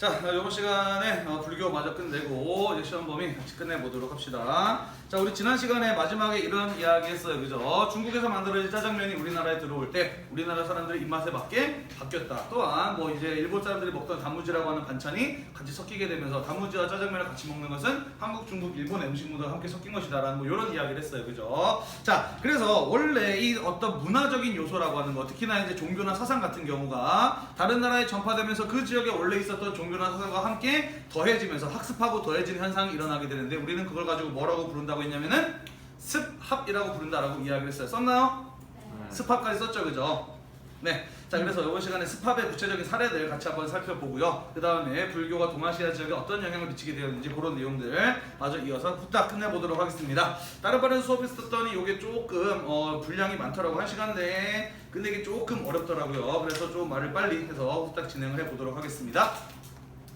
자, 이번 시간에 불교 마저 끝내고 이제 시험 범위 같이 끝내보도록 합시다. 자, 우리 지난 시간에 마지막에 이런 이야기 했어요. 그죠? 중국에서 만들어진 짜장면이 우리나라에 들어올 때 우리나라 사람들의 입맛에 맞게 바뀌었다. 또한 뭐 이제 일본 사람들이 먹던 단무지라고 하는 반찬이 같이 섞이게 되면서 단무지와 짜장면을 같이 먹는 것은 한국, 중국, 일본의 음식물과 함께 섞인 것이다 라는 뭐 이런 이야기를 했어요. 그죠? 자, 그래서 원래 이 어떤 문화적인 요소라고 하는 거, 특히나 이제 종교나 사상 같은 경우가 다른 나라에 전파되면서 그 지역에 원래 있었던 종교나 사상과 함께 더해지면서 학습하고 더해지는 현상이 일어나게 되는데, 우리는 그걸 가지고 뭐라고 부른다고 했냐면은 습합이라고 부른다라고 이야기를 했어요. 썼나요? 네. 습합까지 썼죠, 그죠? 네. 자, 그래서 이번 시간에 습합의 구체적인 사례들 같이 한번 살펴보고요. 그 다음에 불교가 동아시아 지역에 어떤 영향을 미치게 되었는지 그런 내용들 마저 이어서 후딱 끝내보도록 하겠습니다. 다른 반에서 수업했었더니 이게 조금 분량이 많더라고. 1시간 내에 끝내기 조금 어렵더라고요. 그래서 좀 말을 빨리 해서 후딱 진행을 해보도록 하겠습니다.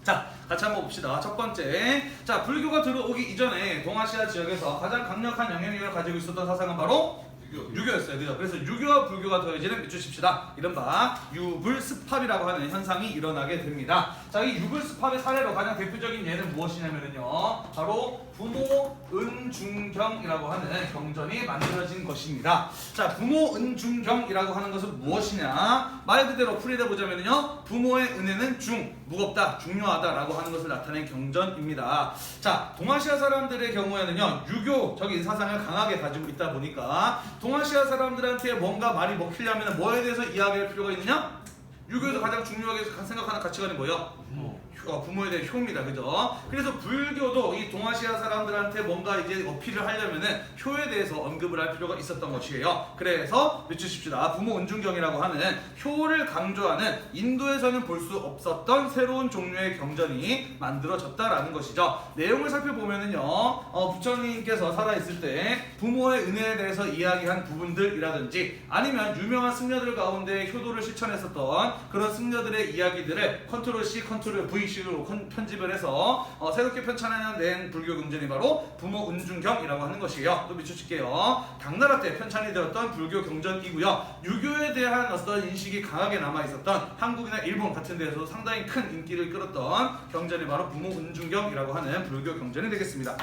자, 같이 한번 봅시다. 첫 번째, 자, 불교가 들어오기 이전에 동아시아 지역에서 가장 강력한 영향력을 가지고 있었던 사상은 바로 유교였어요. 그죠? 그래서 유교와 불교가 더해지는 밑줄칩시다. 이른바 유불습합이라고 하는 현상이 일어나게 됩니다. 자, 이 유불습합의 사례로 가장 대표적인 예는 무엇이냐면요, 바로 부모은중경이라고 하는 경전이 만들어진 것입니다. 자, 부모은중경이라고 하는 것은 무엇이냐? 말 그대로 풀이해 보자면요, 부모의 은혜는 무겁다, 중요하다라고 하는 것을 나타낸 경전입니다. 자, 동아시아 사람들의 경우에는요, 유교적인 사상을 강하게 가지고 있다 보니까 동아시아 사람들한테 뭔가 말이 먹히려면 뭐에 대해서 이야기할 필요가 있느냐? 유교에서 가장 중요하게 생각하는 가치관이 뭐예요? 부모에 대한 효입니다. 그죠? 그래서 불교도 이 동아시아 사람들한테 뭔가 이제 어필을 하려면은 효에 대해서 언급을 할 필요가 있었던 것이에요. 그래서 밑주십시다. 부모 은중경이라고 하는 효를 강조하는 인도에서는 볼 수 없었던 새로운 종류의 경전이 만들어졌다라는 것이죠. 내용을 살펴보면은요, 부처님께서 살아있을 때 부모의 은혜에 대해서 이야기한 부분들이라든지 아니면 유명한 승려들 가운데 효도를 실천했었던 그런 승려들의 이야기들을 컨트롤 C, 컨트롤 V 식으로 편집을 해서 새롭게 편찬해낸 불교 경전이 바로 부모 은중경이라고 하는 것이에요. 또 밑줄칠게요. 당나라 때 편찬이 되었던 불교 경전이고요. 유교에 대한 어떤 인식이 강하게 남아있었던 한국이나 일본 같은 데서 상당히 큰 인기를 끌었던 경전이 바로 부모 은중경이라고 하는 불교 경전이 되겠습니다.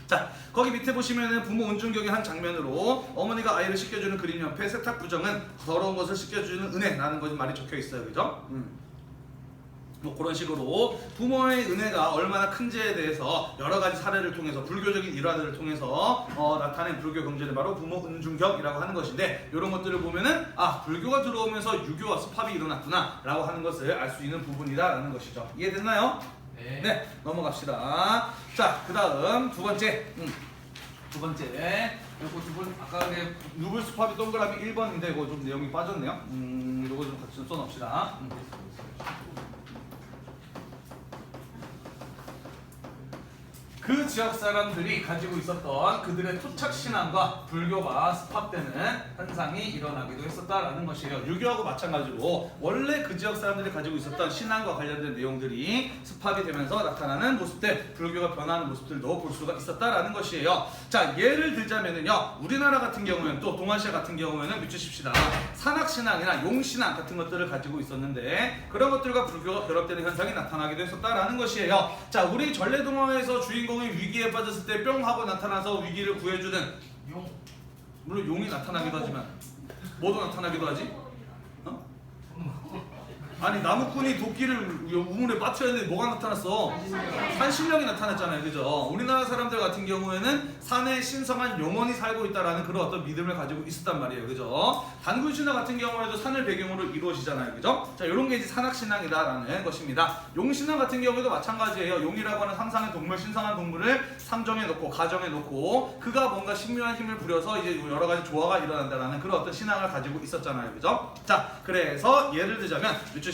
자, 거기 밑에 보시면은 부모 은중경의 한 장면으로 어머니가 아이를 씻겨주는 그림 옆에 세탁 부정은 더러운 것을 씻겨주는 은혜라는 것이 말이 적혀 있어요. 그죠? 뭐 그런 식으로 부모의 은혜가 얼마나 큰지에 대해서 여러 가지 사례를 통해서 불교적인 일화들을 통해서 나타낸 불교 경전이 바로 부모 은중경이라고 하는 것인데, 이런 것들을 보면은 불교가 들어오면서 유교와 습합이 일어났구나 라고 하는 것을 알 수 있는 부분이다 라는 것이죠. 이해됐나요? 네, 넘어갑시다. 자, 그 다음 두 번째, 요거 두 분 아까 유불습합이 동그라미 1번인데 이거 좀 내용이 빠졌네요. 요거 좀 같이 좀 써놓읍시다. 그 지역 사람들이 가지고 있었던 그들의 토착 신앙과 불교가 습합되는 현상이 일어나기도 했었다라는 것이에요. 유교하고 마찬가지로 원래 그 지역 사람들이 가지고 있었던 신앙과 관련된 내용들이 습합이 되면서 나타나는 모습들, 불교가 변하는 모습들도 볼 수가 있었다라는 것이에요. 자, 예를 들자면은요, 우리나라 같은 경우에는 또 동아시아 같은 경우에는 밑주십시다. 산악신앙이나 용신앙 같은 것들을 가지고 있었는데 그런 것들과 불교가 결합되는 현상이 나타나기도 했었다라는 것이에요. 자, 우리 전래동화에서 주인공이 위기에 빠졌을 때 뿅 하고 나타나서 위기를 구해주는 용, 물론 용이 나타나기도 하지만 뭐도 나타나기도 하지? 아니, 나무꾼이 도끼를 우물에 빠뜨렸는데 뭐가 나타났어? 산신령이 나타났잖아요. 그죠? 우리나라 사람들 같은 경우에는 산에 신성한 용원이 살고 있다라는 그런 어떤 믿음을 가지고 있었단 말이에요. 그죠? 단군신화 같은 경우에도 산을 배경으로 이루어지잖아요. 그죠? 자, 요런 게 이제 산악신앙이다라는 것입니다. 용신앙 같은 경우에도 마찬가지예요. 용이라고 하는 상상의 동물, 신성한 동물을 상정해 놓고 가정해 놓고 그가 뭔가 신묘한 힘을 부려서 이제 여러 가지 조화가 일어난다라는 그런 어떤 신앙을 가지고 있었잖아요. 그죠? 자, 그래서 예를 들자면 밑주십시다.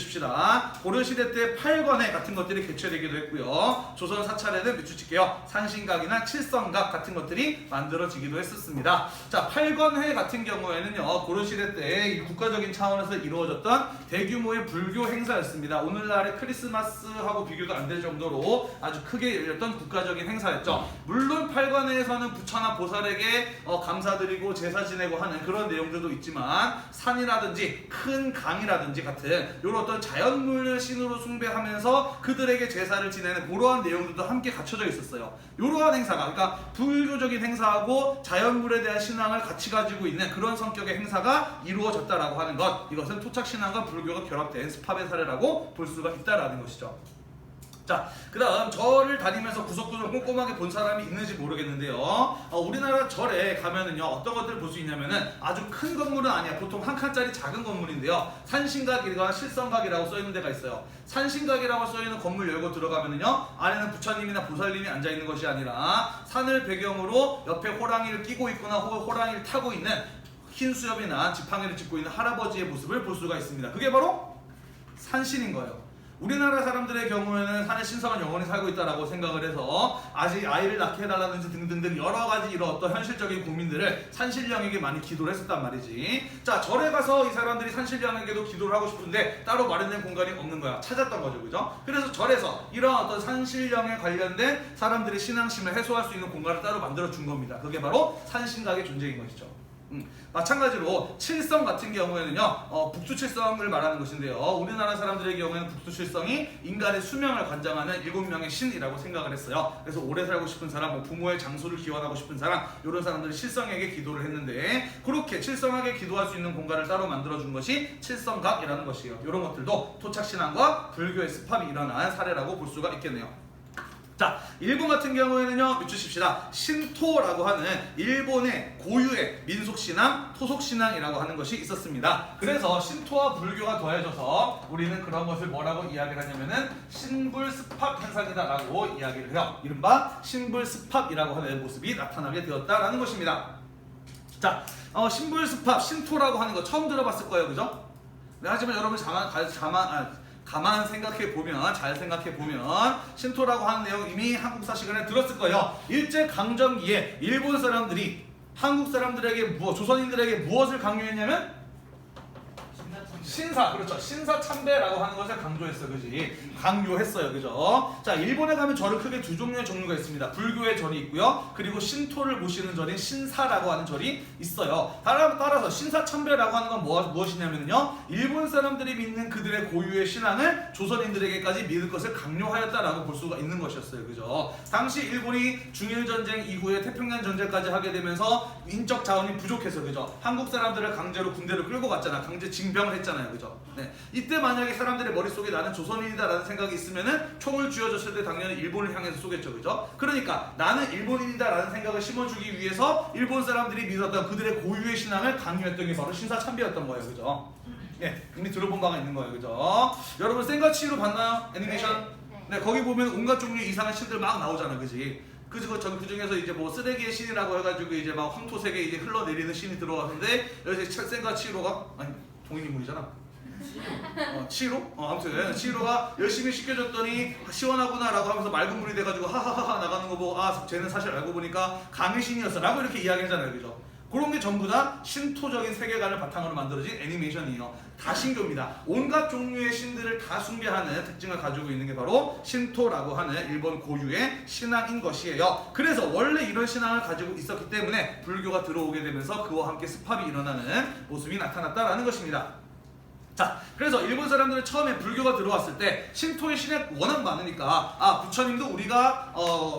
고려시대 때 8관회 같은 것들이 개최되기도 했고요. 조선 사찰에는 밑주칠게요. 산신각이나 칠성각 같은 것들이 만들어지기도 했었습니다. 자, 8관회 같은 경우에는요, 고려시대 때 국가적인 차원에서 이루어졌던 대규모의 불교 행사였습니다. 오늘날의 크리스마스하고 비교도 안 될 정도로 아주 크게 열렸던 국가적인 행사였죠. 물론 8관회에서는 부처나 보살에게 감사드리고 제사 지내고 하는 그런 내용들도 있지만 산이라든지 큰 강이라든지 같은 이런 어떤 자연물을 신으로 숭배하면서 그들에게 제사를 지내는 그러한 내용들도 함께 갖춰져 있었어요. 이러한 행사가, 그러니까 불교적인 행사하고 자연물에 대한 신앙을 같이 가지고 있는 그런 성격의 행사가 이루어졌다라고 하는 것, 이것은 토착신앙과 불교가 결합된 스팝의 사례라고 볼 수가 있다라는 것이죠. 자, 그 다음 절을 다니면서 구석구석 꼼꼼하게 본 사람이 있는지 모르겠는데요. 우리나라 절에 가면은요, 어떤 것들을 볼 수 있냐면은 아주 큰 건물은 아니야. 보통 한 칸짜리 작은 건물인데요. 산신각이나 실성각이라고 써있는 데가 있어요. 산신각이라고 써있는 건물 열고 들어가면은요, 안에는 부처님이나 보살님이 앉아있는 것이 아니라 산을 배경으로 옆에 호랑이를 끼고 있거나 혹은 호랑이를 타고 있는 흰 수염이나 지팡이를 짚고 있는 할아버지의 모습을 볼 수가 있습니다. 그게 바로 산신인 거예요. 우리나라 사람들의 경우에는 산에 신성한 영혼이 살고 있다라고 생각을 해서 아직 아이를 낳게 해달라든지 등등등 여러 가지 이런 어떤 현실적인 고민들을 산신령에게 많이 기도를 했었단 말이지. 자, 절에 가서 이 사람들이 산신령에게도 기도를 하고 싶은데 따로 마련된 공간이 없는 거야. 찾았던 거죠, 그죠? 그래서 절에서 이런 어떤 산신령에 관련된 사람들의 신앙심을 해소할 수 있는 공간을 따로 만들어 준 겁니다. 그게 바로 산신각의 존재인 것이죠. 마찬가지로 칠성 같은 경우에는요, 북두칠성을 말하는 것인데요, 우리나라 사람들의 경우에는 북두칠성이 인간의 수명을 관장하는 7명의 신이라고 생각을 했어요. 그래서 오래 살고 싶은 사람, 뭐 부모의 장수를 기원하고 싶은 사람, 이런 사람들이 칠성에게 기도를 했는데, 그렇게 칠성에게 기도할 수 있는 공간을 따로 만들어준 것이 칠성각이라는 것이에요. 이런 것들도 토착신앙과 불교의 스팝이 일어난 사례라고 볼 수가 있겠네요. 자, 일본 같은 경우에는요, 믿주십시다. 신토라고 하는 일본의 고유의 민속신앙, 토속신앙이라고 하는 것이 있었습니다. 그래서 신토와 불교가 더해져서 우리는 그런 것을 뭐라고 이야기를 하냐면은 신불스팝 현상이다라고 이야기를 해요. 이른바 신불스팝이라고 하는 모습이 나타나게 되었다라는 것입니다. 자, 신불스팝, 신토라고 하는 거 처음 들어봤을 거예요, 그죠? 네, 하지만 여러분 가만 생각해보면, 잘 생각해보면 신토라고 하는 내용 이미 한국사 시간에 들었을 거예요. 일제강점기에 일본 사람들이 한국 사람들에게 조선인들에게 무엇을 강요했냐면 신사, 그렇죠. 신사참배라고 하는 것을 강조했어요. 그지? 강요했어요. 그죠? 자, 일본에 가면 절은 크게 두 종류의 종류가 있습니다. 불교의 절이 있고요. 그리고 신토를 모시는 절인 신사라고 하는 절이 있어요. 따라서 신사참배라고 하는 건 무엇이냐면요, 일본 사람들이 믿는 그들의 고유의 신앙을 조선인들에게까지 믿을 것을 강요하였다라고 볼 수가 있는 것이었어요. 그죠? 당시 일본이 중일전쟁 이후에 태평양 전쟁까지 하게 되면서 인적 자원이 부족해서, 그죠? 한국 사람들을 강제로 군대로 끌고 갔잖아. 강제 징병을 했잖아요. 그죠? 네. 이때 만약에 사람들의 머릿속에 나는 조선인이다라는 생각이 있으면은 총을 쥐어줬을 때 당연히 일본을 향해서 쏘겠죠. 그죠? 그러니까 나는 일본인이다라는 생각을 심어주기 위해서 일본 사람들이 믿었던 그들의 고유의 신앙을 강요했던 게 바로 신사참배였던 거예요. 그죠? 예, 이미 들어본 바가 있는 거예요. 그죠? 여러분 센과치히로 봤나요? 애니메이션? 네, 거기 보면 온갖 종류의 이상한 신들 막 나오잖아. 그지? 그 중에서 이제 뭐 쓰레기의 신이라고 해가지고 이제 막 황토색에 이제 흘러내리는 신이 들어왔는데, 여기서 센과치히로가 아니 동인인물이잖아. 치히로? 아무튼 치히로가 열심히 씻겨줬더니 시원하구나 라고 하면서 맑은 물이 돼가지고 하하하하 나가는 거 보고, 아 쟤는 사실 알고 보니까 강의 신이었어 라고 이렇게 이야기하잖아요. 그죠? 그런 게 전부 다 신토적인 세계관을 바탕으로 만들어진 애니메이션이에요. 다 신교입니다. 온갖 종류의 신들을 다 숭배하는 특징을 가지고 있는 게 바로 신토라고 하는 일본 고유의 신앙인 것이에요. 그래서 원래 이런 신앙을 가지고 있었기 때문에 불교가 들어오게 되면서 그와 함께 스팝이 일어나는 모습이 나타났다라는 것입니다. 자, 그래서 일본 사람들은 처음에 불교가 들어왔을 때 신토의 신이 워낙 많으니까 부처님도 우리가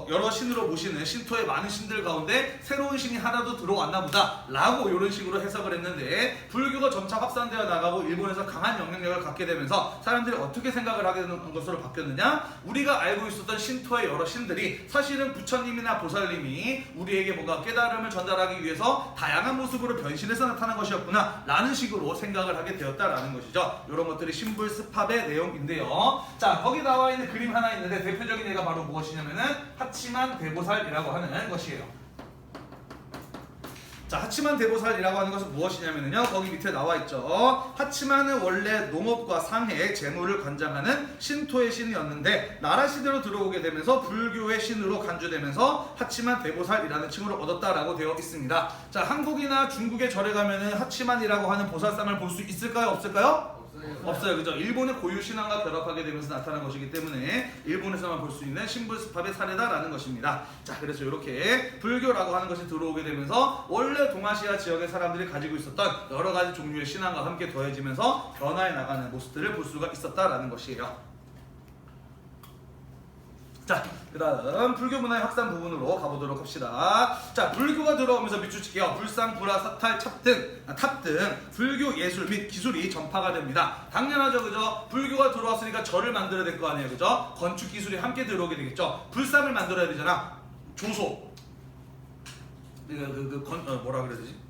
여러 신으로 모시는 신토의 많은 신들 가운데 새로운 신이 하나도 들어왔나 보다 라고 이런 식으로 해석을 했는데, 불교가 점차 확산되어 나가고 일본에서 강한 영향력을 갖게 되면서 사람들이 어떻게 생각을 하게 되는 것으로 바뀌었느냐, 우리가 알고 있었던 신토의 여러 신들이 사실은 부처님이나 보살님이 우리에게 뭔가 깨달음을 전달하기 위해서 다양한 모습으로 변신해서 나타난 것이었구나 라는 식으로 생각을 하게 되었다라는 것이죠. 이런 것들이 신불스팝의 내용인데요. 자, 거기 나와 있는 그림 하나 있는데 대표적인 예가 바로 무엇이냐면은 하치만 대보살이라고 하는 것이에요. 자, 하치만 대보살이라고 하는 것은 무엇이냐면요, 거기 밑에 나와 있죠. 하치만은 원래 농업과 상해, 재물을 관장하는 신토의 신이었는데 나라 시대로 들어오게 되면서 불교의 신으로 간주되면서 하치만 대보살이라는 칭호를 얻었다라고 되어 있습니다. 자, 한국이나 중국의 절에 가면은 하치만이라고 하는 보살상을 볼 수 있을까요? 없을까요? 없어요. 그죠? 일본의 고유 신앙과 결합하게 되면서 나타난 것이기 때문에 일본에서만 볼 수 있는 신불스팝의 사례다라는 것입니다. 자, 그래서 이렇게 불교라고 하는 것이 들어오게 되면서 원래 동아시아 지역의 사람들이 가지고 있었던 여러 가지 종류의 신앙과 함께 더해지면서 변화해 나가는 모습들을 볼 수가 있었다라는 것이에요. 자, 그 다음 불교 문화의 확산 부분으로 가보도록 합시다. 자, 불교가 들어오면서 밑줄칠게요. 불상, 불화, 사탈, 탑 등 불교 예술 및 기술이 전파가 됩니다. 당연하죠, 그죠? 불교가 들어왔으니까 절을 만들어야 될 거 아니에요, 그죠? 건축 기술이 함께 들어오게 되겠죠. 불상을 만들어야 되잖아. 조소. 뭐라 그래야 되지?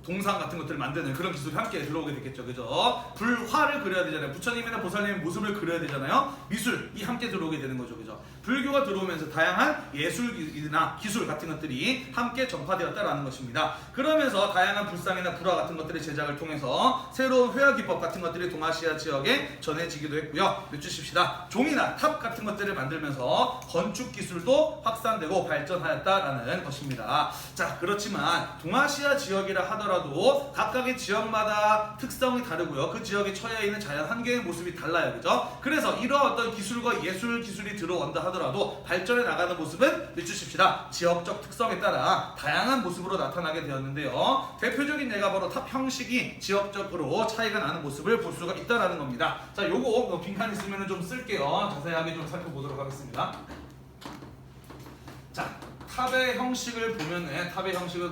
동상 같은 것들을 만드는 그런 기술이 함께 들어오게 되겠죠, 그죠? 불화를 그려야 되잖아요. 부처님이나 보살님의 모습을 그려야 되잖아요. 미술이 함께 들어오게 되는 거죠, 그죠? 불교가 들어오면서 다양한 예술이나 기술 같은 것들이 함께 전파되었다라는 것입니다. 그러면서 다양한 불상이나 불화 같은 것들의 제작을 통해서 새로운 회화 기법 같은 것들이 동아시아 지역에 전해지기도 했고요. 맺주십시다. 종이나 탑 같은 것들을 만들면서 건축 기술도 확산되고 발전하였다라는 것입니다. 자, 그렇지만 동아시아 지역이라 하더라도 각각의 지역마다 특성이 다르고요. 그 지역에 처해 있는 자연 환경의 모습이 달라요, 그죠? 그래서 이러한 어떤 기술과 예술 기술이 들어온다 하더라도 발전해 나가는 모습은 늦추십시다. 지역적 특성에 따라 다양한 모습으로 나타나게 되었는데요. 대표적인 예가 바로 탑 형식이 지역적으로 차이가 나는 모습을 볼 수가 있다라는 겁니다. 자, 요거 빈칸 있으면 좀 쓸게요. 자세하게 좀 살펴보도록 하겠습니다. 자, 탑의 형식을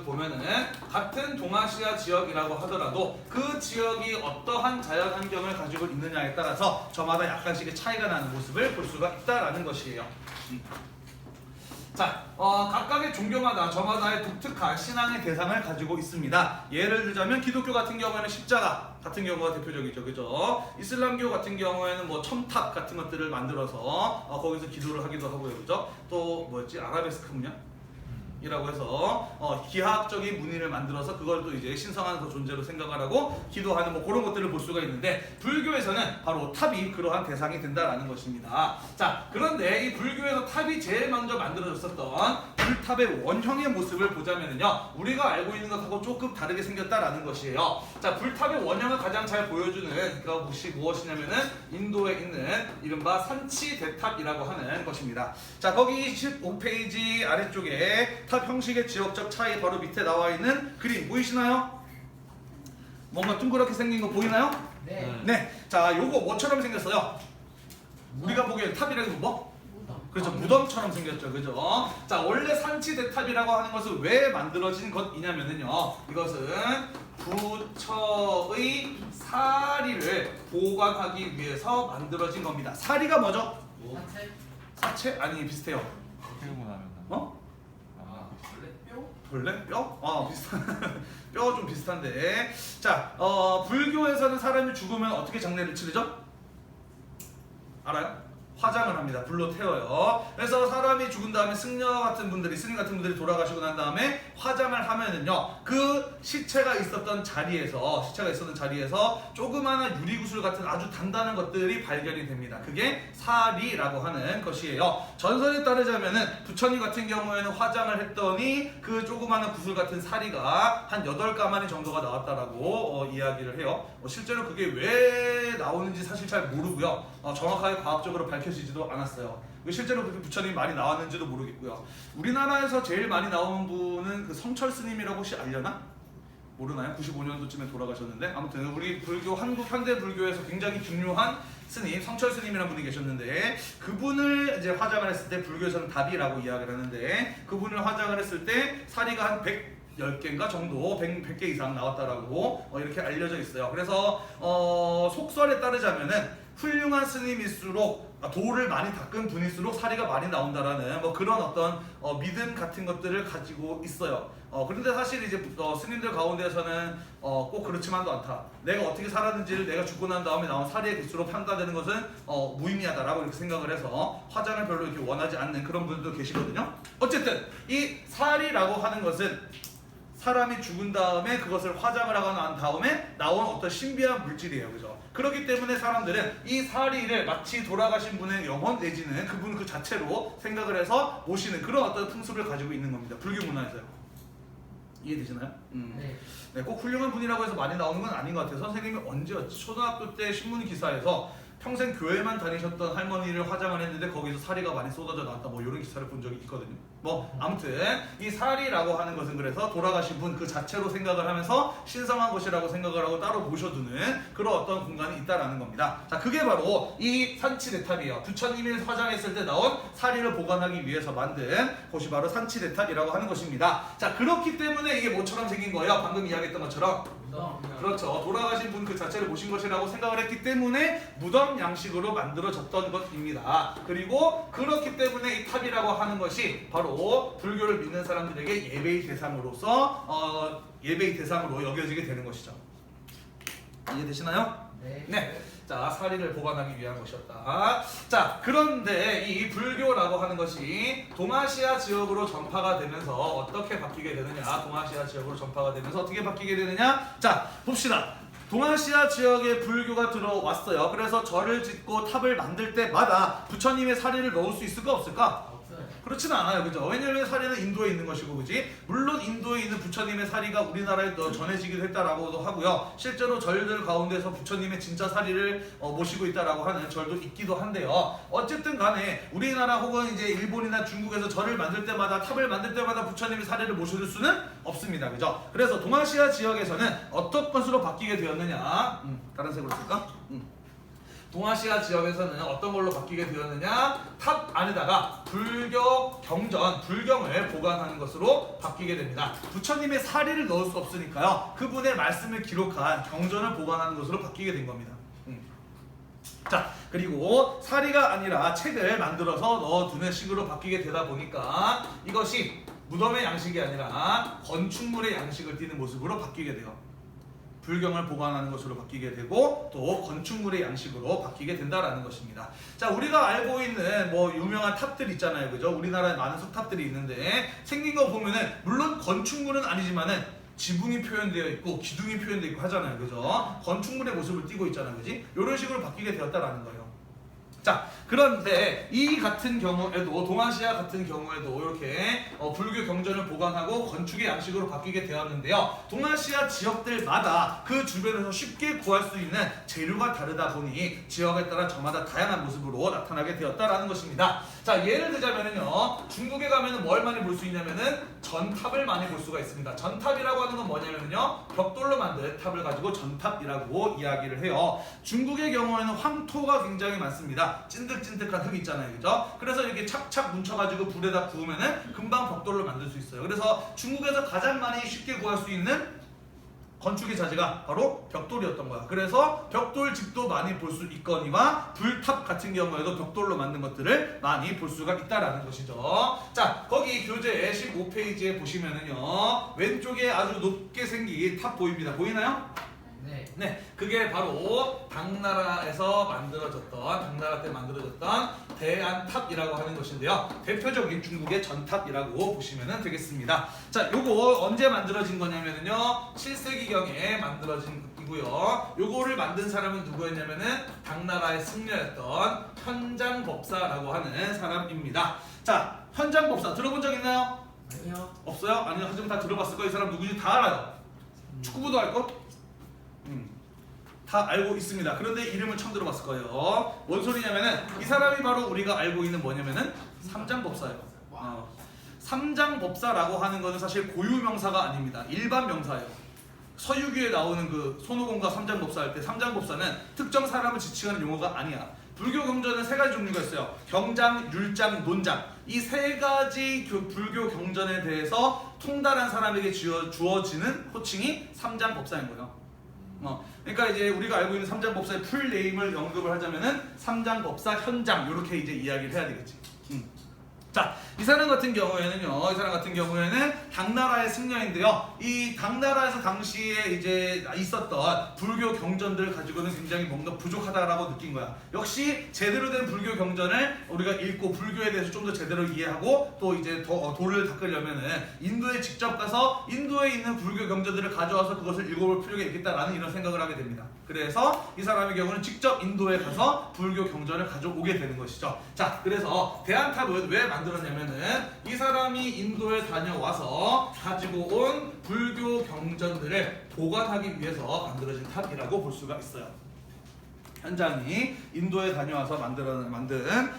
보면은 같은 동아시아 지역이라고 하더라도 그 지역이 어떠한 자연 환경을 가지고 있느냐에 따라서 저마다 약간씩의 차이가 나는 모습을 볼 수가 있다라는 것이에요. 자, 각각의 종교마다 저마다의 독특한 신앙의 대상을 가지고 있습니다. 예를 들자면 기독교 같은 경우에는 십자가 같은 경우가 대표적이죠, 그죠? 이슬람교 같은 경우에는 뭐 첨탑 같은 것들을 만들어서 거기서 기도를 하기도 하고요, 그죠? 또 뭐였지? 아라베스크 문양? 이라고 해서 기하학적인 문인을 만들어서 그걸 또 이제 신성한 그 존재로 생각을 하고 기도하는 뭐 그런 것들을 볼 수가 있는데 불교에서는 바로 탑이 그러한 대상이 된다라는 것입니다. 자, 그런데 이 불교에서 탑이 제일 먼저 만들어졌었던 불탑의 원형의 모습을 보자면요, 우리가 알고 있는 것하고 조금 다르게 생겼다라는 것이에요. 자, 불탑의 원형을 가장 잘 보여주는 그것이 무엇이냐면은 인도에 있는 이른바 산치대탑이라고 하는 것입니다. 자, 거기 15페이지 아래쪽에 탑 형식의 지역적 차이 바로 밑에 나와 있는 그림 보이시나요? 뭔가 둥그렇게 생긴 거 보이나요? 네. 네. 자, 요거 뭐처럼 생겼어요? 우리가 보기엔 탑이라는 건 뭐? 그렇죠. 무덤처럼 생겼죠. 그죠? 자, 원래 산치대탑이라고 하는 것은 왜 만들어진 것이냐면요, 이것은 부처의 사리를 보관하기 위해서 만들어진 겁니다. 사리가 뭐죠? 사체? 아니, 비슷해요. 벌레? 뼈? 비슷한. 뼈 좀 비슷한데. 자, 불교에서는 사람이 죽으면 어떻게 장례를 치르죠? 알아요? 화장을 합니다. 불로 태워요. 그래서 사람이 죽은 다음에 승려 같은 분들이, 스님 같은 분들이 돌아가시고 난 다음에 화장을 하면은요, 그 시체가 있었던 자리에서 조그마한 유리구슬 같은 아주 단단한 것들이 발견이 됩니다. 그게 사리라고 하는 것이에요. 전설에 따르자면은 부처님 같은 경우에는 화장을 했더니 그 조그마한 구슬 같은 사리가 한 8가마니 정도가 나왔다라고 이야기를 해요. 실제로 그게 왜 나오는지 사실 잘 모르고요. 정확하게 과학적으로 밝혀지지도 않았어요. 실제로 그렇게 부처님이 많이 나왔는지도 모르겠고요. 우리나라에서 제일 많이 나온 분은 그 성철 스님이라고 혹시 알려나? 모르나요? 95년도쯤에 돌아가셨는데, 아무튼 우리 불교, 한국 현대 불교에서 굉장히 중요한 스님, 성철 스님이라는 분이 계셨는데, 그분을 이제 화장을 했을 때 불교에서는 답이라고 이야기를 하는데, 그분을 화장을 했을 때 사리가 한 110개인가 정도, 100개 이상 나왔다라고 이렇게 알려져 있어요. 그래서 속설에 따르자면은 훌륭한 스님일수록, 도를 많이 닦은 분일수록 사리가 많이 나온다라는 뭐 그런 어떤 믿음 같은 것들을 가지고 있어요. 그런데 사실 이제 스님들 가운데서는 꼭 그렇지만도 않다. 내가 어떻게 살았는지를 내가 죽고 난 다음에 나온 사리의 개수로 판단되는 것은 무의미하다라고 이렇게 생각을 해서 화장을 별로 이렇게 원하지 않는 그런 분들도 계시거든요. 어쨌든 이 사리라고 하는 것은 사람이 죽은 다음에 그것을 화장을 하고 난 다음에 나온 어떤 신비한 물질이에요, 그죠? 그렇기 때문에 사람들은 이 사리를 마치 돌아가신 분의 영혼 내지는 그분 그 자체로 생각을 해서 모시는 그런 어떤 풍습을 가지고 있는 겁니다. 불교 문화에서요. 이해되시나요? 네. 네, 꼭 훌륭한 분이라고 해서 많이 나오는 건 아닌 것 같아요. 선생님이 언제였지? 초등학교 때 신문 기사에서 평생 교회만 다니셨던 할머니를 화장을 했는데 거기서 사리가 많이 쏟아져 나왔다, 뭐 이런 기사를 본 적이 있거든요. 뭐 아무튼 이 사리라고 하는 것은 그래서 돌아가신 분 그 자체로 생각을 하면서 신성한 것이라고 생각을 하고 따로 모셔두는 그런 어떤 공간이 있다라는 겁니다. 자, 그게 바로 이 산치대탑이에요. 부처님이 화장했을 때 나온 사리를 보관하기 위해서 만든 곳이 바로 산치대탑이라고 하는 것입니다. 자, 그렇기 때문에 이게 뭐처럼 생긴 거예요? 방금 이야기했던 것처럼. 그렇죠. 돌아가신 분 그 자체를 모신 것이라고 생각을 했기 때문에 무덤 양식으로 만들어졌던 것입니다. 그리고 그렇기 때문에 이 탑이라고 하는 것이 바로 불교를 믿는 사람들에게 예배의 대상으로서 예배의 대상으로 여겨지게 되는 것이죠. 이해되시나요? 네. 자, 사리를 보관하기 위한 것이었다. 자, 그런데 이 불교라고 하는 것이 동아시아 지역으로 전파가 되면서 어떻게 바뀌게 되느냐? 동아시아 지역으로 전파가 되면서 어떻게 바뀌게 되느냐? 자, 봅시다. 동아시아 지역에 불교가 들어왔어요. 그래서 절을 짓고 탑을 만들 때마다 부처님의 사리를 넣을 수 있을까 없을까? 그렇지는 않아요, 그죠? 왜냐면 사리는 인도에 있는 것이고, 그지? 물론 인도에 있는 부처님의 사리가 우리나라에 전해지기도 했다라고도 하고요. 실제로 절들 가운데서 부처님의 진짜 사리를 모시고 있다라고 하는 절도 있기도 한데요. 어쨌든 간에 우리나라 혹은 이제 일본이나 중국에서 절을 만들 때마다, 탑을 만들 때마다 부처님의 사리를 모셔줄 수는 없습니다, 그죠? 그래서 동아시아 지역에서는 어떤 것으로 바뀌게 되었느냐? 다른 색으로 쓸까? 동아시아 지역에서는 어떤 걸로 바뀌게 되었느냐? 탑 안에다가 불교 경전, 불경을 보관하는 것으로 바뀌게 됩니다. 부처님의 사리를 넣을 수 없으니까요. 그분의 말씀을 기록한 경전을 보관하는 것으로 바뀌게 된 겁니다. 자, 그리고 사리가 아니라 책을 만들어서 넣어두는 식으로 바뀌게 되다 보니까 이것이 무덤의 양식이 아니라 건축물의 양식을 띠는 모습으로 바뀌게 돼요. 불경을 보관하는 것으로 바뀌게 되고 또 건축물의 양식으로 바뀌게 된다라는 것입니다. 자, 우리가 알고 있는 뭐 유명한 탑들 있잖아요, 그죠? 우리나라에 많은 석탑들이 있는데 생긴 거 보면은 물론 건축물은 아니지만은 지붕이 표현되어 있고 기둥이 표현되어 있고 하잖아요, 그죠? 건축물의 모습을 띠고 있잖아요, 그지? 이런 식으로 바뀌게 되었다라는 거예요. 자, 그런데 이 같은 경우에도 동아시아 같은 경우에도 이렇게 불교 경전을 보관하고 건축의 양식으로 바뀌게 되었는데요. 동아시아 지역들마다 그 주변에서 쉽게 구할 수 있는 재료가 다르다 보니 지역에 따라 저마다 다양한 모습으로 나타나게 되었다라는 것입니다. 자, 예를 들자면은요, 중국에 가면은 뭘 많이 볼 수 있냐면은 전탑을 많이 볼 수가 있습니다. 전탑이라고 하는 건 뭐냐면요, 벽돌로 만든 탑을 가지고 전탑이라고 이야기를 해요. 중국의 경우에는 황토가 굉장히 많습니다. 찐득찐득한 흙 있잖아요, 그죠? 그래서 이렇게 착착 뭉쳐가지고 불에다 구우면은 금방 벽돌로 만들 수 있어요. 그래서 중국에서 가장 많이 쉽게 구할 수 있는 건축의 자재가 바로 벽돌이었던 거야. 그래서 벽돌집도 많이 볼 수 있거니와 불탑 같은 경우에도 벽돌로 만든 것들을 많이 볼 수가 있다라는 것이죠. 자, 거기 교재 15페이지에 보시면은요, 왼쪽에 아주 높게 생긴 탑 보입니다. 보이나요? 네, 그게 바로 당나라에서 당나라 때 만들어졌던 대안탑이라고 하는 것인데요. 대표적인 중국의 전탑이라고 보시면 되겠습니다. 자, 요거 언제 만들어진 거냐면요, 7세기경에 만들어진 이고요. 요거를 만든 사람은 누구였냐면은 당나라의 승려였던 현장법사라고 하는 사람입니다. 자, 현장법사 들어본 적 있나요? 아니요. 없어요? 아니요, 하지만 다 들어봤을 거예요. 이 사람 누구인지 다 알아요. 축구부도 알 거? 다 알고 있습니다. 그런데 이름을 처음 들어봤을 거예요. 뭔 소리냐면은 이 사람이 바로 우리가 알고 있는 뭐냐면은 삼장법사예요. 삼장법사라고 하는 것은 사실 고유명사가 아닙니다. 일반 명사예요. 서유기에 나오는 그 손오공과 삼장법사 할 때 삼장법사는 특정 사람을 지칭하는 용어가 아니야. 불교 경전은 세 가지 종류가 있어요. 경장, 율장, 논장. 이 세 가지 불교 경전에 대해서 통달한 사람에게 주어지는 호칭이 삼장법사인 거예요. 그러니까 이제 우리가 알고 있는 삼장법사의 풀네임을 언급을 하자면은 삼장법사 현장 이렇게 이제 이야기를 해야 되겠지. 자, 이 사람 같은 경우에는 당나라의 승려인데요. 이 당나라에서 당시에 이제 있었던 불교 경전들을 가지고는 굉장히 뭔가 부족하다라고 느낀 거야. 역시 제대로 된 불교 경전을 우리가 읽고 불교에 대해서 좀 더 제대로 이해하고 또 이제 더 도를 닦으려면은 인도에 직접 가서 인도에 있는 불교 경전들을 가져와서 그것을 읽어볼 필요가 있겠다라는 이런 생각을 하게 됩니다. 그래서 이 사람의 경우는 직접 인도에 가서 불교 경전을 가져오게 되는 것이죠. 자, 그래서 대안탑은 왜 만들었냐면은 이 사람이 인도에 다녀와서 가지고 온 불교 경전들을 보관하기 위해서 만들어진 탑이라고 볼 수가 있어요. 현장이 인도에 다녀와서 만든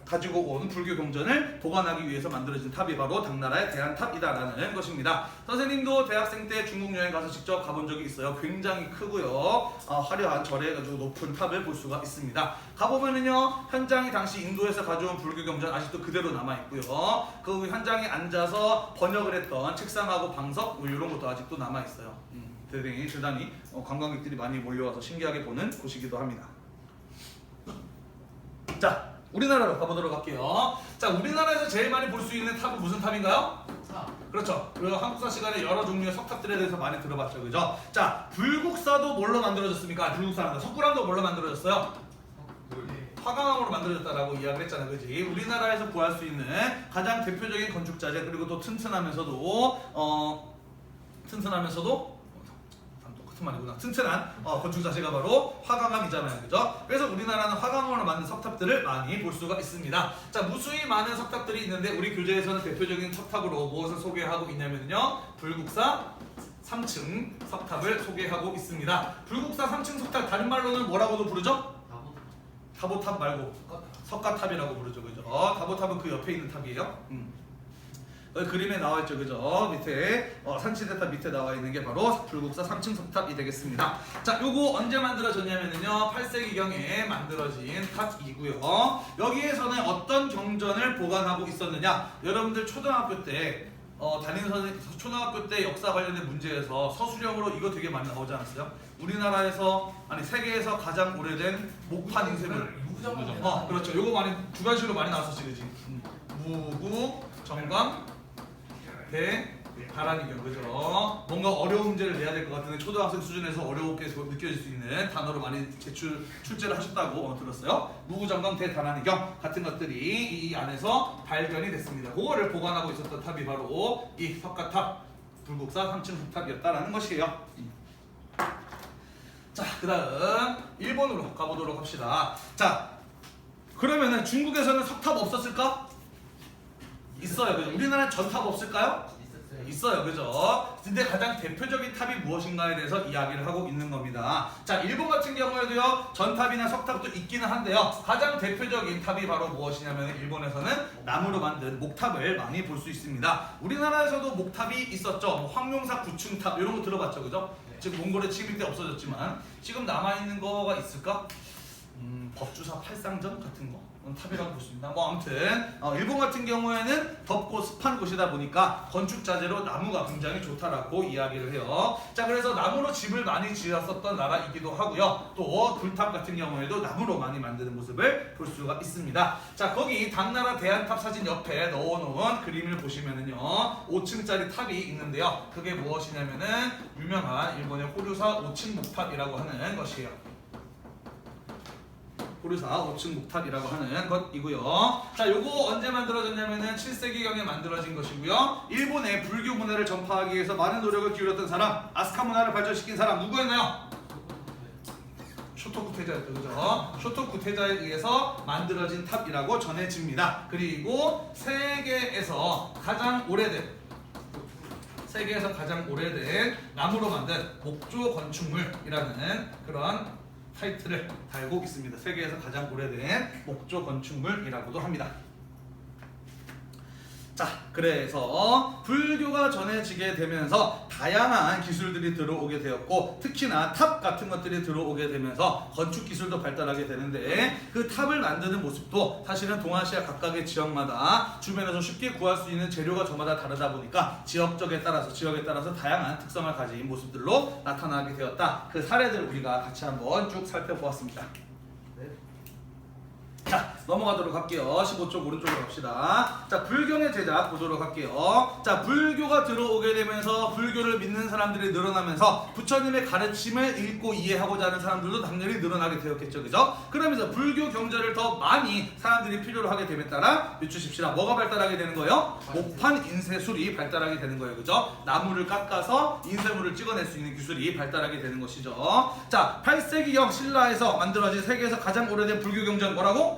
가지고 온 불교 경전을 보관하기 위해서 만들어진 탑이 바로 당나라의 대한탑이다라는 것입니다. 선생님도 대학생 때 중국 여행 가서 직접 가본 적이 있어요. 굉장히 크고요. 화려한 절에 아주 높은 탑을 볼 수가 있습니다. 가보면은요, 현장이 당시 인도에서 가져온 불교 경전 아직도 그대로 남아 있고요. 그 현장에 앉아서 번역을 했던 책상하고 방석 뭐 이런 것도 아직도 남아 있어요. 대단히 관광객들이 많이 몰려와서 신기하게 보는 곳이기도 합니다. 자, 우리나라로 가보도록 할게요. 자, 우리나라에서 제일 많이 볼 수 있는 탑은 무슨 탑인가요? 그렇죠. 그리고 한국사 시간에 여러 종류의 석탑들에 대해서 많이 들어봤죠, 그죠? 자, 불국사도 뭘로 만들어졌습니까? 불국사는 석굴암도 뭘로 만들어졌어요? 화강암으로 만들어졌다라고 이야기를 했잖아요, 그지? 우리나라에서 구할 수 있는 가장 대표적인 건축자재, 그리고 또 튼튼하면서도 같은 말이구나. 튼튼한 건축 자체가 바로 화강암이잖아요, 그죠? 그래서 우리나라는 화강암으로 만든 석탑들을 많이 볼 수가 있습니다. 자, 무수히 많은 석탑들이 있는데 우리 교재에서는 대표적인 석탑으로 무엇을 소개하고 있냐면요, 불국사 3층 석탑을 소개하고 있습니다. 불국사 3층 석탑 다른 말로는 뭐라고도 부르죠? 다보탑 말고 석가탑이라고 부르죠, 그죠? 다보탑은 그 옆에 있는 탑이에요. 그림에 나와 있죠, 그죠? 밑에 산치대탑 밑에 나와 있는 게 바로 불국사 3층 석탑이 되겠습니다. 자, 요거 언제 만들어졌냐면요, 8세기경에 만들어진 탑이고요. 여기에서는 어떤 경전을 보관하고 있었느냐? 여러분들 초등학교 때 담임 선생님 초등학교 때 역사 관련된 문제에서 서술형으로 이거 되게 많이 나오지 않았어요? 우리나라에서 세계에서 가장 오래된 목판 인쇄물. 그렇죠. 요거 많이 주관식으로 많이 나왔었지, 그지? 무구 정강 다란이경, 그죠? 뭔가 어려운 문제를 내야 될 것 같은데 초등학생 수준에서 어렵게 느껴질 수 있는 단어로 많이 출제를 하셨다고 들었어요. 무구정강 대다란이경 같은 것들이 이 안에서 발견이 됐습니다. 그거를 보관하고 있었던 탑이 바로 이 석가탑, 불국사 3층 석탑이었다라는 것이에요. 자, 그 다음 일본으로 가보도록 합시다. 자, 그러면은 중국에서는 석탑 없었을까? 있어요, 그죠? 우리나라에 전탑 없을까요? 있어요, 그죠? 근데 가장 대표적인 탑이 무엇인가에 대해서 이야기를 하고 있는 겁니다. 자, 일본 같은 경우에도요, 전탑이나 석탑도 있기는 한데요, 가장 대표적인 탑이 바로 무엇이냐면 일본에서는 나무로 만든 목탑을 많이 볼 수 있습니다. 우리나라에서도 목탑이 있었죠. 뭐 황룡사 9층탑 이런 거 들어봤죠, 그죠? 지금 몽골의 침입 때 없어졌지만 지금 남아있는 거가 있을까? 법주사 팔상전 같은 거 탑이라고 볼 수 있습니다. 뭐 아무튼 일본 같은 경우에는 덥고 습한 곳이다 보니까 건축 자재로 나무가 굉장히 좋다라고 이야기를 해요. 자, 그래서 나무로 집을 많이 지었었던 나라이기도 하고요. 또 굴탑 같은 경우에도 나무로 많이 만드는 모습을 볼 수가 있습니다. 자, 거기 당나라 대한탑 사진 옆에 넣어놓은 그림을 보시면은요, 5층짜리 탑이 있는데요, 그게 무엇이냐면은 유명한 일본의 호류사 5층 목탑이라고 하는 것이에요. 호류사 5층 목탑이라고 하는 것이고요. 자, 요거 언제 만들어졌냐면은 7세기경에 만들어진 것이고요. 일본의 불교 문화를 전파하기 위해서 많은 노력을 기울였던 사람, 아스카 문화를 발전시킨 사람 누구였나요? 쇼토쿠 태자였죠, 그죠? 쇼토쿠 태자에 의해서 만들어진 탑이라고 전해집니다. 그리고 세계에서 가장 오래된 나무로 만든 목조 건축물이라는 그런 타이틀을 달고 있습니다. 세계에서 가장 오래된 목조 건축물이라고도 합니다. 자, 그래서 불교가 전해지게 되면서 다양한 기술들이 들어오게 되었고, 특히나 탑 같은 것들이 들어오게 되면서 건축 기술도 발달하게 되는데, 그 탑을 만드는 모습도 사실은 동아시아 각각의 지역마다 주변에서 쉽게 구할 수 있는 재료가 저마다 다르다 보니까 지역에 따라서 다양한 특성을 가진 모습들로 나타나게 되었다. 그 사례들을 우리가 같이 한번 쭉 살펴보았습니다. 자, 넘어가도록 할게요. 15쪽 오른쪽으로 갑시다. 자, 불경의 제작 보도록 할게요. 자, 불교가 들어오게 되면서 불교를 믿는 사람들이 늘어나면서 부처님의 가르침을 읽고 이해하고자 하는 사람들도 당연히 늘어나게 되었겠죠, 그죠? 그러면서 불교 경전을 더 많이 사람들이 필요로 하게 됨에 따라 유추십시다. 뭐가 발달하게 되는 거예요? 목판 인쇄술이 발달하게 되는 거예요, 그죠? 나무를 깎아서 인쇄물을 찍어낼 수 있는 기술이 발달하게 되는 것이죠. 자, 8세기경 신라에서 만들어진 세계에서 가장 오래된 불교 경전 뭐라고?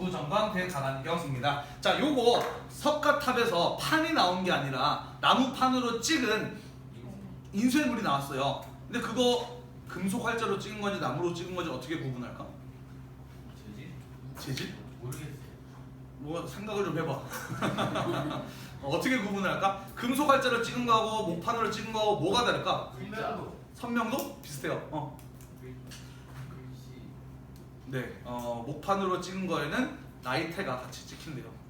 무구정강 대다란경입니다. 자, 요거 석가탑에서 판이 나온 게 아니라 나무판으로 찍은 인쇄물이 나왔어요. 근데 그거 금속 활자로 찍은 건지 나무로 찍은 건지 어떻게 구분할까? 재질? 모르겠어요. 뭐 생각을 좀 해봐. 어떻게 구분할까? 금속 활자로 찍은 거하고 목판으로 찍은 거하고 뭐가 다를까? 글자도. 선명도 비슷해요. 네, 목판으로 찍은 거에는 나이테가 같이 찍힌대요.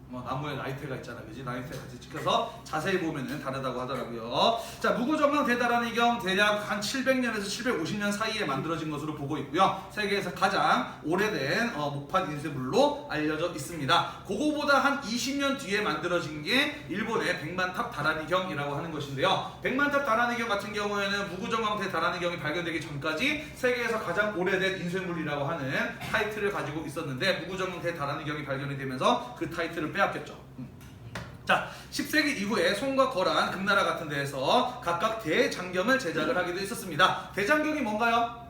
나무에 나이테가 있잖아, 그지? 나이테가 같이 찍혀서 자세히 보면은 다르다고 하더라고요. 자, 무구정강 대다란이경 대략 한 700년에서 750년 사이에 만들어진 것으로 보고 있고요. 세계에서 가장 오래된 목판 인쇄물로 알려져 있습니다. 그거보다 한 20년 뒤에 만들어진 게 일본의 백만탑 다란이경이라고 하는 것인데요. 백만탑 다란이경 같은 경우에는 무구정강 대다란이경이 발견되기 전까지 세계에서 가장 오래된 인쇄물이라고 하는 타이틀을 가지고 있었는데 무구정강 대다란이경이 발견이 되면서 그 타이틀을 빼앗겼죠. 자, 10세기 이후에 송과 거란, 금나라 같은 데에서 각각 대장경을 제작을 하기도 했었습니다. 대장경이 뭔가요?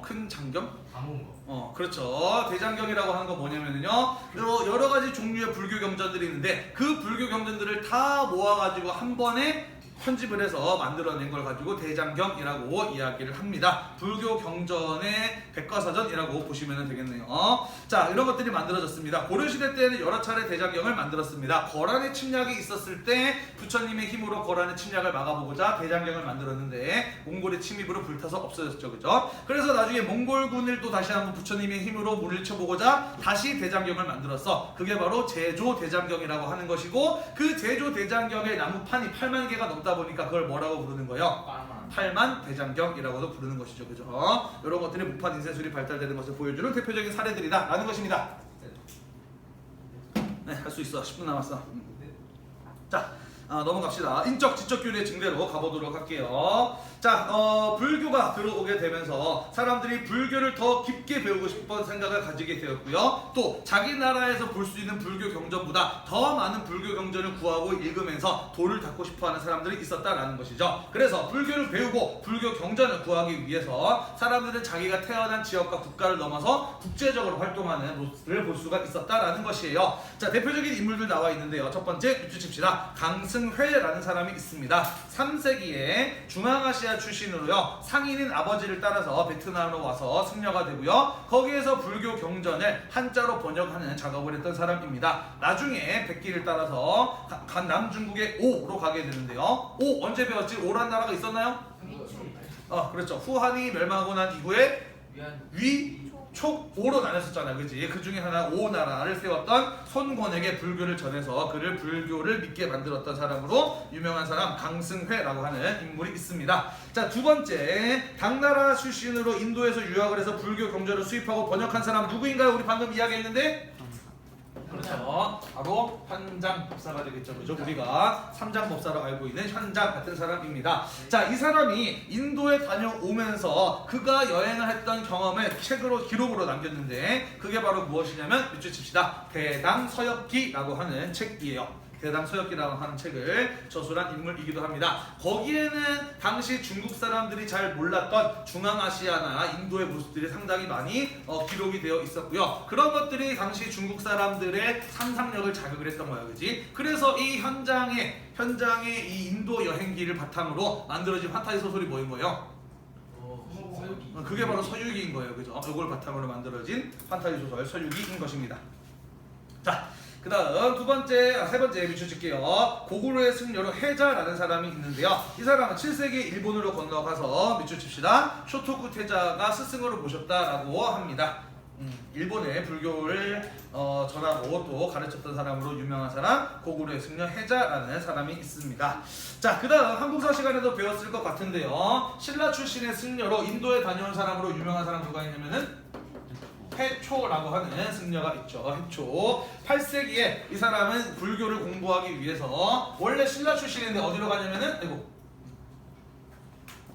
큰 장경? 담은 거. 그렇죠. 대장경이라고 하는 건 뭐냐면요, 여러 가지 종류의 불교 경전들이 있는데 그 불교 경전들을 다 모아가지고 한 번에 편집을 해서 만들어낸 걸 가지고 대장경이라고 이야기를 합니다. 불교 경전의 백과사전이라고 보시면 되겠네요. 자, 이런 것들이 만들어졌습니다. 고려시대 때는 여러 차례 대장경을 만들었습니다. 거란의 침략이 있었을 때 부처님의 힘으로 거란의 침략을 막아보고자 대장경을 만들었는데 몽골의 침입으로 불타서 없어졌죠, 그죠? 그래서 나중에 몽골군을 또 다시 한번 부처님의 힘으로 물리쳐보고자 다시 대장경을 만들었어. 그게 바로 제조 대장경이라고 하는 것이고, 그 제조 대장경의 나무판이 8만 개가 넘다 보니까 그걸 뭐라고 부르는 거예요? 팔만 대장경이라고도 부르는 것이죠, 그죠? 이런 것들이 목판 인쇄술이 발달되는 것을 보여주는 대표적인 사례들이다 라는 것입니다. 네, 할 수 있어. 10분 남았어. 자, 넘어갑시다. 인적 지적 교류의 증대로 가보도록 할게요. 자, 불교가 들어오게 되면서 사람들이 불교를 더 깊게 배우고 싶은 생각을 가지게 되었고요. 또 자기 나라에서 볼 수 있는 불교 경전보다 더 많은 불교 경전을 구하고 읽으면서 도를 닫고 싶어하는 사람들이 있었다라는 것이죠. 그래서 불교를 배우고 불교 경전을 구하기 위해서 사람들은 자기가 태어난 지역과 국가를 넘어서 국제적으로 활동하는 모습을 볼 수가 있었다라는 것이에요. 자, 대표적인 인물들 나와 있는데요. 첫 번째 밑줄칩시다. 강승회라는 사람이 있습니다. 3세기에 중앙아시아 출신으로요, 상인인 아버지를 따라서 베트남으로 와서 승려가 되고요, 거기에서 불교 경전을 한자로 번역하는 작업을 했던 사람입니다. 나중에 백기를 따라서 남중국의 오로 가게 되는데요. 오 언제 배웠지? 오란 나라가 있었나요? 그렇죠. 후한이 멸망하고 난 이후에 촉오로 나눴었잖아요, 그지? 그 중에 하나 오 나라를 세웠던 손권에게 불교를 전해서 그를 불교를 믿게 만들었던 사람으로 유명한 사람 강승회라고 하는 인물이 있습니다. 자, 두 번째, 당나라 출신으로 인도에서 유학을 해서 불교 경전을 수입하고 번역한 사람 누구인가요? 우리 방금 이야기했는데. 그렇죠. 바로 현장법사가 되겠죠, 그죠? 우리가 삼장법사로 알고 있는 현장 같은 사람입니다. 자, 이 사람이 인도에 다녀오면서 그가 여행을 했던 경험을 책으로 기록으로 남겼는데 그게 바로 무엇이냐면 밑줄 칩시다. 대당서역기라고 하는 책이에요. 대당서역기라고 하는 책을 저술한 인물이기도 합니다. 거기에는 당시 중국 사람들이 잘 몰랐던 중앙아시아나 인도의 모습들이 상당히 많이 기록이 되어 있었고요. 그런 것들이 당시 중국 사람들의 상상력을 자극을 했던 거예요, 그지? 그래서 이 현장에 이 인도 여행기를 바탕으로 만들어진 판타지 소설이 뭐인 거예요? 서유기. 그게 바로 서유기인 거예요, 그죠? 이걸 바탕으로 만들어진 판타지 소설 서유기인 것입니다. 자, 그 다음 세 번째 밑줄 칠게요. 고구려의 승려로 해자라는 사람이 있는데요. 이 사람은 7세기 일본으로 건너가서 밑줄 칩시다. 쇼토쿠 태자가 스승으로 모셨다라고 합니다. 일본의 불교를 전하고 또 가르쳤던 사람으로 유명한 사람, 고구려의 승려 해자라는 사람이 있습니다. 자, 그 다음 한국사 시간에도 배웠을 것 같은데요. 신라 출신의 승려로 인도에 다녀온 사람으로 유명한 사람 누가 있냐면은 해초라고 하는 승려가 있죠. 해초. 8세기에 이 사람은 불교를 공부하기 위해서 원래 신라 출신인데 어디로 가냐면은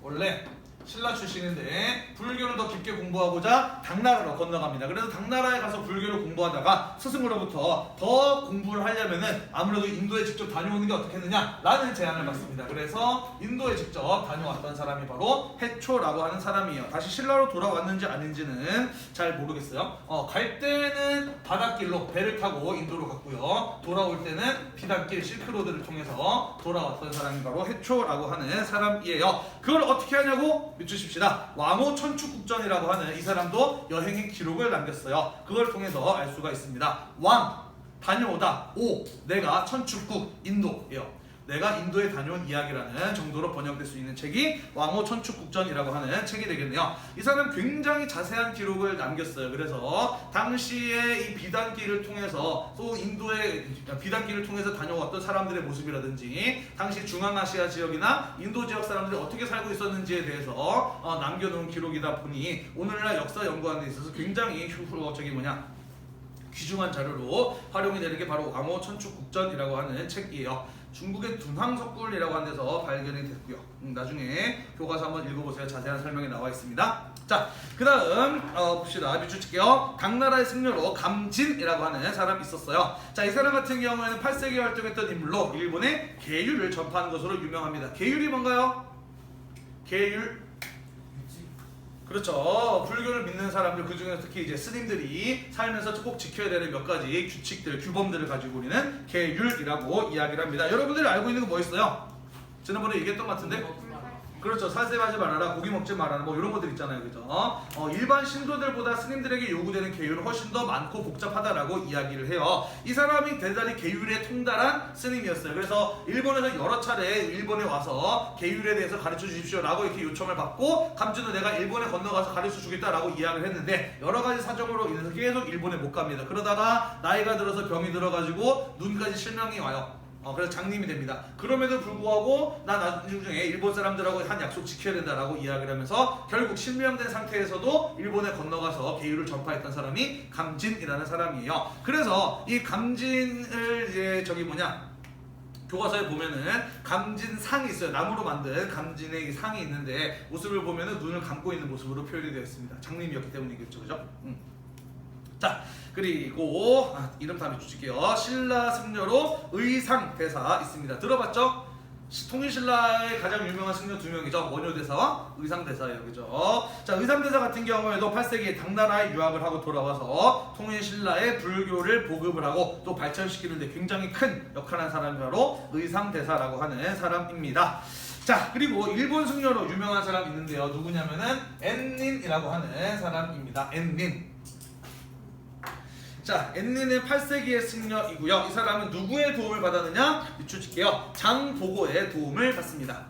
원래 신라 출신인데 불교를 더 깊게 공부하고자 당나라로 건너갑니다. 그래서 당나라에 가서 불교를 공부하다가 스승으로부터 더 공부를 하려면은 아무래도 인도에 직접 다녀오는 게 어떻겠느냐라는 제안을 받습니다. 그래서 인도에 직접 다녀왔던 사람이 바로 해초라고 하는 사람이에요. 다시 신라로 돌아왔는지 아닌지는 잘 모르겠어요. 갈 때는 바닷길로 배를 타고 인도로 갔고요. 돌아올 때는 비단길 실크로드를 통해서 돌아왔던 사람이 바로 해초라고 하는 사람이에요. 그걸 어떻게 하냐고 믿으십시다. 왕호 천축국전이라고 하는 이 사람도 여행의 기록을 남겼어요. 그걸 통해서 알 수가 있습니다. 왕 다녀오다, 오 내가 천축국 인도예요. 내가 인도에 다녀온 이야기라는 정도로 번역될 수 있는 책이 왕호 천축국전이라고 하는 책이 되겠네요. 이 사람은 굉장히 자세한 기록을 남겼어요. 그래서 당시에 이 비단길을 통해서 또 인도의 비단길을 통해서 다녀왔던 사람들의 모습이라든지 당시 중앙아시아 지역이나 인도 지역 사람들이 어떻게 살고 있었는지에 대해서 남겨놓은 기록이다 보니 오늘날 역사 연구하는 데 있어서 굉장히 귀중한 자료로 활용이 되는 게 바로 왕호 천축국전이라고 하는 책이에요. 중국의 둔황석굴이라고 하는 데서 발견이 됐고요. 나중에 교과서 한번 읽어보세요. 자세한 설명이 나와 있습니다. 자, 그 다음 봅시다. 밑줄 칠게요. 당나라의 승려로 감진이라고 하는 사람이 있었어요. 자, 이 사람 같은 경우에는 8세기에 활동했던 인물로 일본의 계율을 전파한 것으로 유명합니다. 계율이 뭔가요? 계율. 그렇죠. 불교를 믿는 사람들, 그 중에서 특히 이제 스님들이 살면서 꼭 지켜야 되는 몇 가지 규칙들, 규범들을 가지고 우리는 계율이라고 이야기를 합니다. 여러분들이 알고 있는 거 뭐 있어요? 지난번에 얘기했던 것 같은데? 그렇죠. 살세하지 말아라, 고기 먹지 말아라, 뭐 이런 것들 있잖아요. 그죠? 일반 신도들보다 스님들에게 요구되는 계율은 훨씬 더 많고 복잡하다라고 이야기를 해요. 이 사람이 대단히 계율에 통달한 스님이었어요. 그래서 일본에서 여러 차례 일본에 와서 계율에 대해서 가르쳐 주십시오라고 이렇게 요청을 받고 감주는 내가 일본에 건너가서 가르쳐 주겠다라고 이야기를 했는데 여러 가지 사정으로 인해서 계속 일본에 못 갑니다. 그러다가 나이가 들어서 병이 들어가지고 눈까지 실명이 와요. 그래서 장님이 됩니다. 그럼에도 불구하고 나 나중에 일본 사람들하고 한 약속 지켜야 된다라고 이야기를 하면서 결국 실명된 상태에서도 일본에 건너가서 계율을 전파했던 사람이 감진이라는 사람이에요. 그래서 이 감진을 이제 교과서에 보면은 감진상이 있어요. 나무로 만든 감진의 상이 있는데 모습을 보면은 눈을 감고 있는 모습으로 표현이 되어 있습니다. 장님이었기 때문이겠죠, 그죠? 자, 그리고 이름 다 밑줄게요. 신라 승려로 의상대사 있습니다. 들어봤죠? 통일신라의 가장 유명한 승려 두 명이죠. 원효대사와 의상대사예요. 그죠? 자, 의상대사 같은 경우에도 8세기에 당나라에 유학을 하고 돌아와서 통일신라의 불교를 보급을 하고 또 발전시키는 데 굉장히 큰 역할을 한 사람이 바로 의상대사라고 하는 사람입니다. 자, 그리고 일본 승려로 유명한 사람이 있는데요. 누구냐면은 엔닌이라고 하는 사람입니다. 엔닌. 자, 엔닌은 8세기의 승려이고요. 이 사람은 누구의 도움을 받았느냐? 밑줄 칠게요. 장보고의 도움을 받습니다.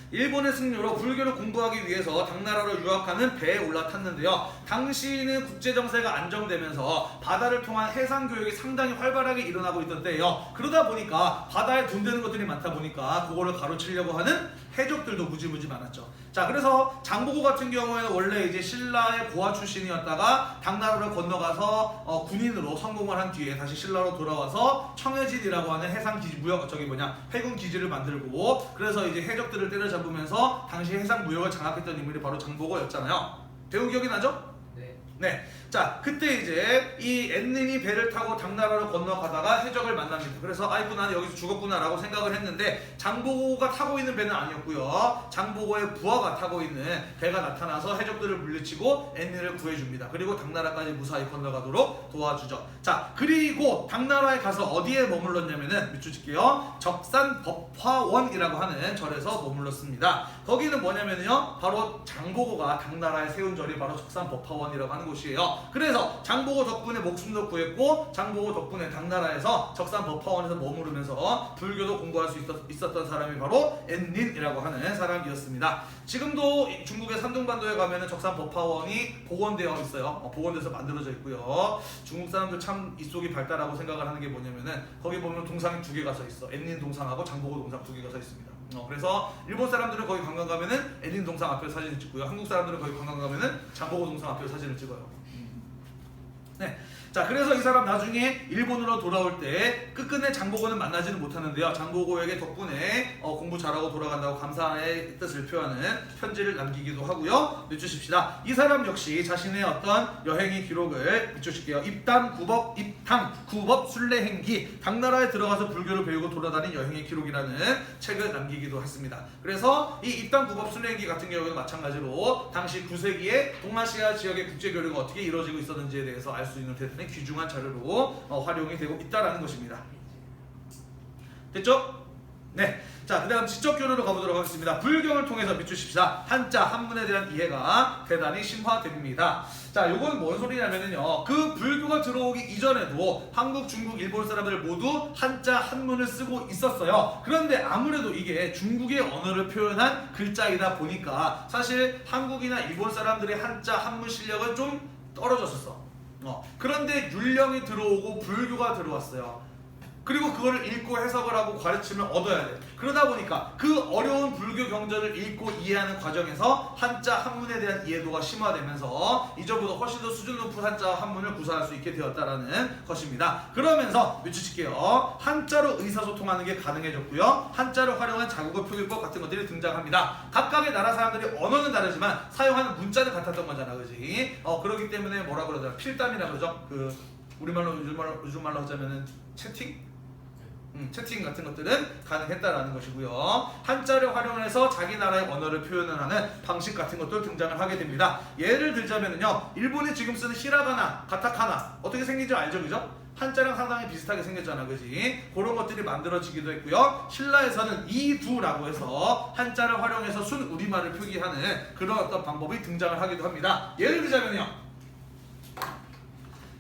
일본의 승려로 불교를 공부하기 위해서 당나라로 유학하는 배에 올라탔는데요. 당시는 국제정세가 안정되면서 바다를 통한 해상 교육이 상당히 활발하게 일어나고 있던 때예요. 그러다 보니까 바다에 돈 되는 것들이 많다 보니까 그거를 가로채려고 하는 해적들도 무지무지 많았죠. 자, 그래서 장보고 같은 경우에는 원래 이제 신라의 고아 출신이었다가 당나라를 건너가서 군인으로 성공을 한 뒤에 다시 신라로 돌아와서 청해진이라고 하는 해상 기지 해군 기지를 만들고 그래서 이제 해적들을 때려잡으면서 당시 해상 무역을 장악했던 인물이 바로 장보고였잖아요. 배운 기억이 나죠? 네. 자, 그때 이제 이 엔닌이 배를 타고 당나라로 건너가다가 해적을 만납니다. 그래서 아이고 나는 여기서 죽었구나 라고 생각을 했는데 장보고가 타고 있는 배는 아니었고요. 장보고의 부하가 타고 있는 배가 나타나서 해적들을 물리치고 엔닌을 구해줍니다. 그리고 당나라까지 무사히 건너가도록 도와주죠. 자, 그리고 당나라에 가서 어디에 머물렀냐면은 밑줄 칠게요. 적산법화원이라고 하는 절에서 머물렀습니다. 거기는 뭐냐면요, 바로 장보고가 당나라에 세운 절이 바로 적산법화원이라고 하는 곳이에요. 그래서 장보고 덕분에 목숨도 구했고 장보고 덕분에 당나라에서 적산법화원에서 머무르면서 불교도 공부할 수 있었던 사람이 바로 엔닌이라고 하는 사람이었습니다. 지금도 중국의 산둥반도에 가면은 적산법화원이 복원되어 있어요. 복원돼서 만들어져 있고요. 중국 사람들 참 입속이 발달하고 생각을 하는 게 뭐냐면은 거기 보면 동상이 두 개가 서 있어. 엔닌 동상하고 장보고 동상 두 개가 서 있습니다. 그래서 일본 사람들은 거기 관광 가면은 엔닌 동상 앞에 사진을 찍고요. 한국 사람들은 거기 관광 가면은 장보고 동상 앞에 사진을 찍어요. 네. 자, 그래서 이 사람 나중에 일본으로 돌아올 때 끝끝내 장보고는 만나지는 못하는데요. 장보고에게 덕분에 공부 잘하고 돌아간다고 감사의 뜻을 표하는 편지를 남기기도 하고요. 늦추십시다. 이 사람 역시 자신의 어떤 여행의 기록을 늦추실게요. 입당, 구법, 순례행기, 당나라에 들어가서 불교를 배우고 돌아다닌 여행의 기록이라는 책을 남기기도 했습니다. 그래서 이 입당, 구법, 순례행기 같은 경우에는 마찬가지로 당시 9세기에 동아시아 지역의 국제교류가 어떻게 이루어지고 있었는지에 대해서 알 수 있는 대단히 귀중한 자료로 활용이 되고 있다는 것입니다. 됐죠? 네. 자, 그 다음 지적 교류로 가보도록 하겠습니다. 불경을 통해서 비추십시다. 한자, 한문에 대한 이해가 대단히 심화됩니다. 자, 요건 뭔 소리냐면요. 그 불교가 들어오기 이전에도 한국, 중국, 일본 사람들 모두 한자, 한문을 쓰고 있었어요. 그런데 아무래도 이게 중국의 언어를 표현한 글자이다 보니까 사실 한국이나 일본 사람들의 한자, 한문 실력은 좀 떨어졌었어. 그런데 율령이 들어오고 불교가 들어왔어요. 그리고 그거를 읽고 해석을 하고 가르침을 얻어야 돼. 그러다 보니까 그 어려운 불교 경전을 읽고 이해하는 과정에서 한자 한문에 대한 이해도가 심화되면서 이전보다 훨씬 더 수준 높은 한자 한문을 구사할 수 있게 되었다라는 것입니다. 그러면서 늦추실게요. 한자로 의사소통하는 게 가능해졌고요. 한자를 활용한 자국어 표기법 같은 것들이 등장합니다. 각각의 나라 사람들이 언어는 다르지만 사용하는 문자는 같았던 거잖아, 그지? 그렇기 때문에 뭐라 그러더라? 필담이라 그러죠. 그 우리말로 요즘 말로 하자면은 채팅? 채팅 같은 것들은 가능했다라는 것이고요. 한자를 활용해서 자기 나라의 언어를 표현을 하는 방식 같은 것도 등장을 하게 됩니다. 예를 들자면요, 일본이 지금 쓰는 히라가나, 가타카나 어떻게 생긴지 알죠, 그죠? 한자랑 상당히 비슷하게 생겼잖아, 그지? 그런 것들이 만들어지기도 했고요. 신라에서는 이두라고 해서 한자를 활용해서 순 우리말을 표기하는 그런 어떤 방법이 등장을 하기도 합니다. 예를 들자면요,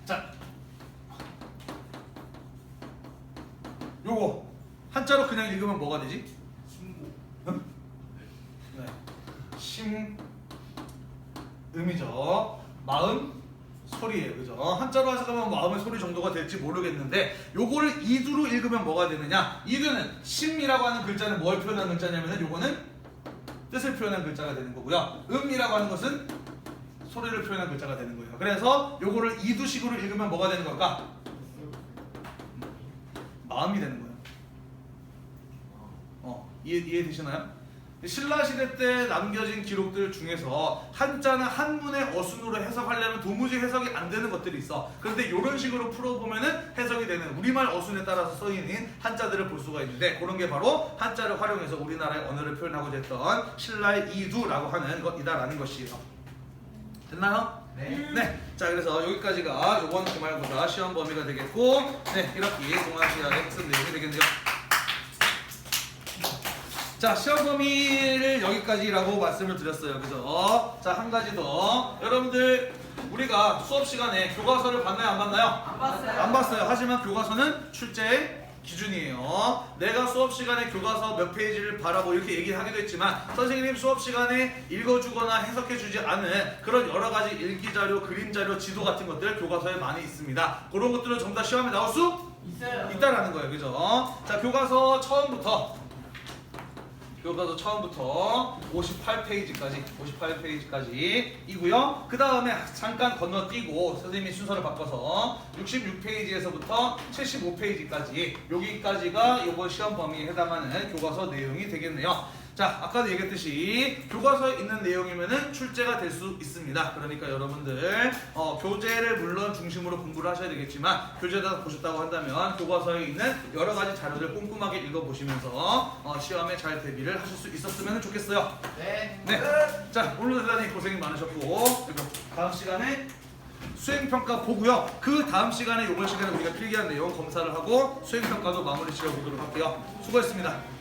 자, 요거 한자로 그냥 읽으면 뭐가 되지? 신고. 네. 심음이죠. 마음 소리예요, 그죠? 한자로 해석하면 마음의 소리 정도가 될지 모르겠는데 요거를 이두로 읽으면 뭐가 되느냐? 이두는 심이라고 하는 글자는 뭘 표현하는 글자냐면은 요거는 뜻을 표현한 글자가 되는 거고요. 음이라고 하는 것은 소리를 표현한 글자가 되는 거예요. 그래서 요거를 이두식으로 읽으면 뭐가 되는 걸까? 마음이 되는 거예요. 이해되시나요? 신라 시대 때 남겨진 기록들 중에서 한자는 한문의 어순으로 해석하려면 도무지 해석이 안 되는 것들이 있어. 그런데 이런 식으로 풀어보면은 해석이 되는 우리말 어순에 따라서 써있는 한자들을 볼 수가 있는데, 그런 게 바로 한자를 활용해서 우리나라의 언어를 표현하고자 했던 신라의 이두라고 하는 것이다라는 것이에요. 됐나요? 네. 자, 그래서 여기까지가 이번 기말고사 시험 범위가 되겠고, 네, 1학기 동아시아의 학습 내용이 되겠네요. 자, 시험 범위를 여기까지라고 말씀을 드렸어요. 그죠? 자, 한 가지 더. 여러분들, 우리가 수업 시간에 교과서를 봤나요? 안 봤나요? 안 봤어요. 안 봤어요. 하지만 교과서는 출제의 기준이에요. 내가 수업 시간에 교과서 몇 페이지를 봐라고 이렇게 얘기하기도 했지만, 선생님 수업 시간에 읽어주거나 해석해주지 않은 그런 여러 가지 일기 자료, 그림 자료, 지도 같은 것들 교과서에 많이 있습니다. 그런 것들은 전부 다 시험에 나올 수 있어요. 있다라는 거예요. 그죠? 자, 교과서 처음부터 58페이지까지이고요. 그 다음에 잠깐 건너뛰고 선생님이 순서를 바꿔서 66페이지에서부터 75페이지까지 여기까지가 이번 시험 범위에 해당하는 교과서 내용이 되겠네요. 자, 아까도 얘기했듯이 교과서에 있는 내용이면은 출제가 될 수 있습니다. 그러니까 여러분들 교재를 물론 중심으로 공부를 하셔야 되겠지만, 교재에다 보셨다고 한다면 교과서에 있는 여러 가지 자료들 꼼꼼하게 읽어보시면서 시험에 잘 대비를 하실 수 있었으면 좋겠어요. 네. 네. 자, 오늘도 대단히 고생이 많으셨고, 그리고 다음 시간에 수행평가 보고요. 그 다음 시간에 이번 시간에 우리가 필기한 내용 검사를 하고 수행평가도 마무리 지어보도록 할게요. 수고했습니다.